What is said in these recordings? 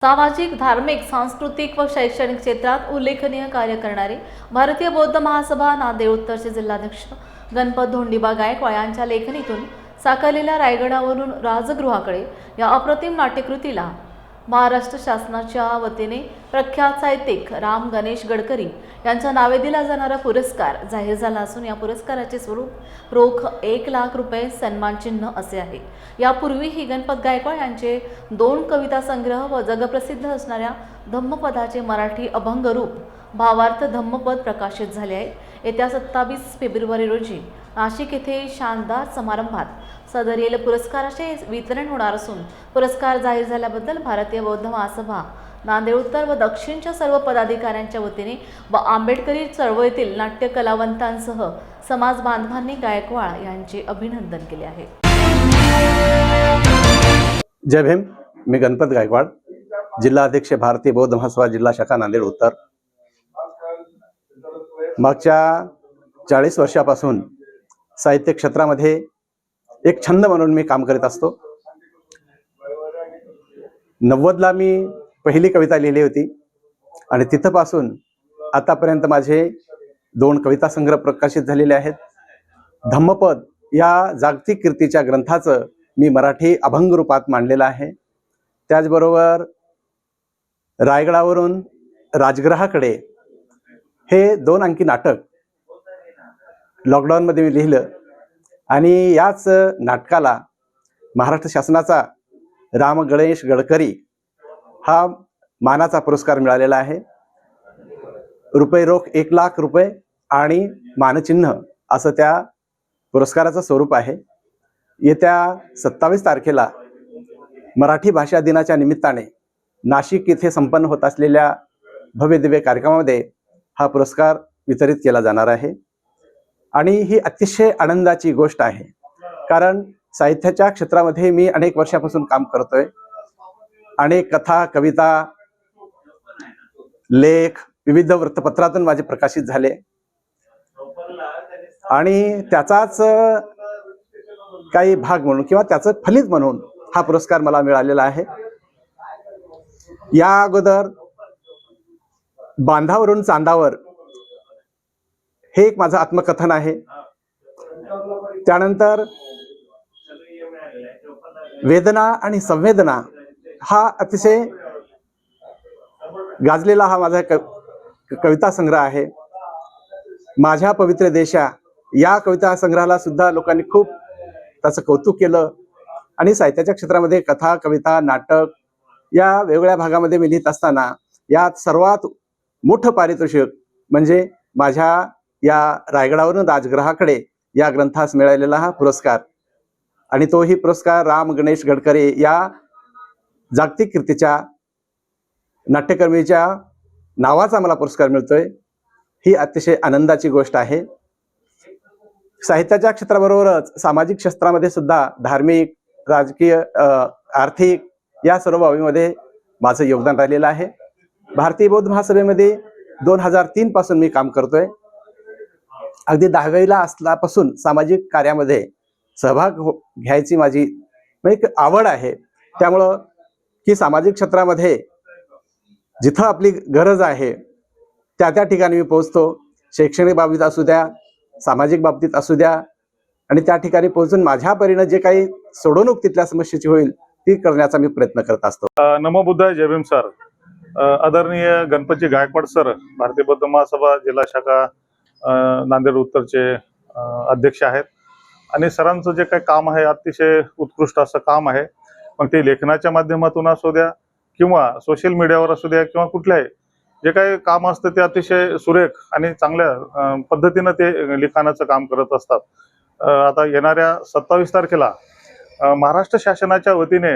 सामाजिक, धार्मिक, सांस्कृतिक व शैक्षणिक क्षेत्रात उल्लेखनीय कार्य करणारे भारतीय बौद्ध महासभा नांदेड उत्तरचे जिल्हाध्यक्ष गणपत धोंडीबा गायकवाड यांच्या लेखणीतून साकारलेल्या रायगडावरून राजगृहाकडे या अप्रतिम नाट्यकृतीला महाराष्ट्र शासनाच्या वतीने प्रख्यात साहित्यिक राम गणेश गडकरी यांच्या नावे दिला जाणारा पुरस्कार जाहीर झाला असून या पुरस्काराचे स्वरूप रोख 1,00,000 रुपये सन्मानचिन्ह असे आहे। यापूर्वीही गणपत गायकवाड यांचे 2 कविता संग्रह व जगप्रसिद्ध असणाऱ्या धम्मपदाचे मराठी अभंग रूप भावार्थ धम्मपद प्रकाशित झाले आहे। येत्या 27 फेब्रुवारी रोजी नाशिक येथे शानदार समारंभात सदरील पुरस्काराचे वितरण होणार असून पुरस्कार जाहीर झाल्याबद्दल भारतीय बौद्ध महासभा नांदेड उत्तर व दक्षिणच्या सर्व पदाधिकाऱ्यांच्या वतीने व आंबेडकरी चळवळीतील नाट्य कलावंतांसह समाज बांधवांनी गायकवाड यांचे अभिनंदन केले आहे। जय भीम। मी गणपत गायकवाड, जिल्हा अध्यक्ष भारतीय बौद्ध महासभा जिल्हा शाखा नांदेड उत्तर। मागच्या 40 वर्षापासून साहित्य क्षेत्रामध्ये एक छंद म्हणून मी काम करीत असतो। 90ला मी पहिली कविता लिहिली होती आणि तिथपासून आतापर्यंत माझे 2 कविता संग्रह प्रकाशित झालेले आहेत। धम्मपद या जागतिक कीर्तीच्या ग्रंथाचं मी मराठी अभंग रूपात मांडलेलं आहे। त्याचबरोबर रायगडावरून राजगृहाकडे हे 2 अंकी नाटक लॉकडाऊनमध्ये मी लिहिलं आणि याच नाटकाला महाराष्ट्र शासनाचा राम गणेश गडकरी हा मानाचा पुरस्कार मिळालेला आहे। रुपये रोख 1,00,000 रुपये आणि मानचिन्ह असं त्या पुरस्काराचं स्वरूप आहे। येत्या 27 तारखेला मराठी भाषा दिनाच्या निमित्ताने नाशिक येथे संपन्न होत असलेल्या भव्यदिव्य कार्यक्रमामध्ये हा पुरस्कार वितरित केला जाणार आहे आणि ही अतिशय आनंदाची गोष्ट आहे, कारण साहित्याच्या क्षेत्रामध्ये मी अनेक वर्षापासून काम करतोय। अनेक कथा, कविता, लेख विविध वृत्तपत्रातून माझे प्रकाशित झाले आणि त्याचाच काही भाग म्हणून किंवा त्याचं फलित म्हणून हा पुरस्कार मला मिळालेला आहे। या अगोदर बांधावरून चांदावर हे एक माझं आत्मकथन आहे। त्यानंतर वेदना आणि संवेदना हा अतिशय गाजलेला हा माझा कविता संग्रह आहे। माझ्या पवित्र देशा या कविता संग्रहाला सुद्धा लोकांनी खूप त्याचं कौतुक केलं आणि साहित्याच्या क्षेत्रामध्ये कथा, कविता, नाटक या वेगवेगळ्या भागामध्ये मी लिहित असताना यात सर्वात मोठं पारितोषिक म्हणजे माझ्या या रायगडावरून राजगृहाकडे या ग्रंथास मिळालेला हा पुरस्कार आणि तोही पुरस्कार राम गणेश गडकरी या जागतिक कीर्तीच्या नाट्यकर्मीच्या नावाचा मला पुरस्कार मिळतोय। ही अतिशय आनंदाची गोष्ट आहे। साहित्याच्या क्षेत्राबरोबरच सामाजिक क्षेत्रामध्ये सुद्धा धार्मिक, राजकीय, आर्थिक या सर्व बाबीमध्ये माझं योगदान राहिलेलं आहे। भारतीय बौद्ध महासभेमध्ये 2003 पासून मी काम करतोय। अगदी 10वीला असल्यापासून सामाजिक कार्यामध्ये सहभाग घ्यायची माझी एक आवड आहे। त्यामुळं की सामाजिक क्षेत्रामध्ये जिथं आपली गरज आहे त्या ठिकाणी मी पोहोचतो। शैक्षणिक बाबतीत असू द्या, सामाजिक बाबतीत असू द्या आणि त्या ठिकाणी पोहोचून माझ्या परीने जे काही सोडवणूक तिथल्या समस्येची होईल ती करण्याचा मी प्रयत्न करत असतो। नमो बुद्धाय, जय भीम सर। आदरणीय गणपतजी गायकवाड सर, भारतीय बौद्ध महासभा जिल्हा शाखा नांदेड उत्तरचे अध्यक्ष आहेत आणि सरांचं जे काही काम आहे अतिशय उत्कृष्ट असं काम आहे। मग ते लेखनाच्या माध्यमातून असू द्या किंवा सोशल मीडियावर असू द्या किंवा कुठल्याही जे काही काम असतं ते अतिशय सुरेख आणि चांगल्या पद्धतीनं ते लिखाणाचं काम करत असतात। आता येणाऱ्या 27 तारखेला महाराष्ट्र शासनाच्या वतीने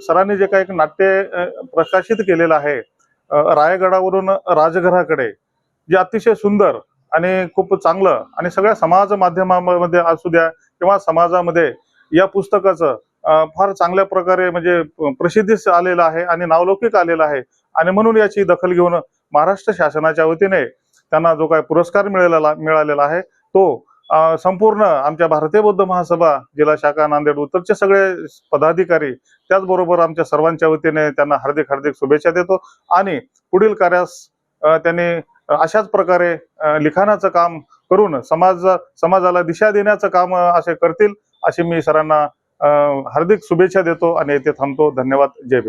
सरांनी जे काही एक नाट्य प्रकाशित केलेलं आहे रायगडावरून राजगृहाकडे, जे अतिशय सुंदर आणि खूप चांगलं आणि सगळ्या समाज माध्यमामध्ये असू द्या किंवा समाजामध्ये या पुस्तकाचं फार चांगल्या प्रकारे म्हणजे प्रसिद्धीस आलेलं आहे आणि नावलौकिक आलेलं आहे आणि म्हणून याची दखल घेऊन महाराष्ट्र शासनाच्या वतीने त्यांना जो काही पुरस्कार मिळालेला आहे तो संपूर्ण आमच्या भारतीय बौद्ध महासभा जिल्हा शाखा नांदेड उत्तरचे सगळे पदाधिकारी, त्याचबरोबर आमच्या सर्वांच्या वतीने त्यांना हार्दिक हार्दिक शुभेच्छा देतो आणि पुढील कार्यास त्यांनी अशाच प्रकारे लिखाणाचं काम करून समाजाला दिशा देण्याचं काम असे करतील, अशी मी सरांना हार्दिक शुभेच्छा देतो आणि येथे थांबतो. धन्यवाद. जय भीम.